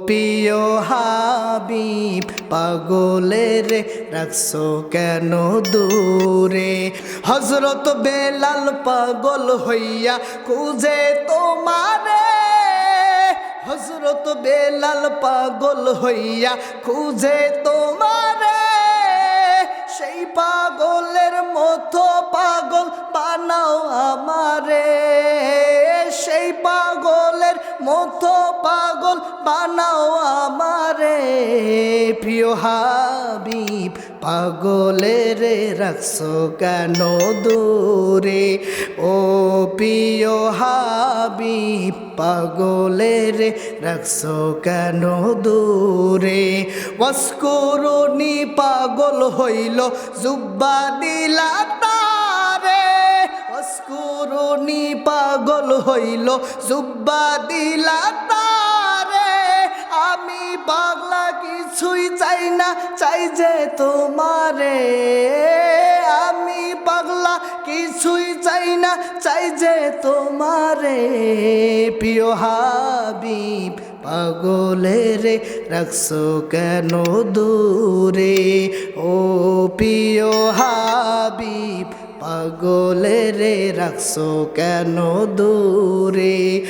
প্রিয় হাবিব পাগলের রাখছো কেন দূরে। হযরত বেলাল পাগল হইয়া খুঁজে তোমারে, হযরত বেলাল পাগল হইয়া খুঁজে তোমারে। সেই পাগলের মতো পাগল বানাও আমারে, সেই পাগলের মতো পাগল বানাও আমারে। প্রিয় হাবিব পাগলের রাখছো কেন দূরে, ও প্রিয় হাবিব পাগলের রাখছো কেন দূরে। ওয়াসকুরুনি পাগল হইল জুব্বা দিলা তারে, ওয়াসকুরুনি পাগল হইল জুব্বা দিলা তারে। আমি পাগলা কিছুই চাই না, চাই যে তোমারে। আমি পাগলা কিছুই চাই না, চাই যে তোমারে। প্রিয় হাবিব পাগলের রাখছো কেন দূরে, ও প্রিয় হাবিব পাগলের রাখছো কেন দূরে।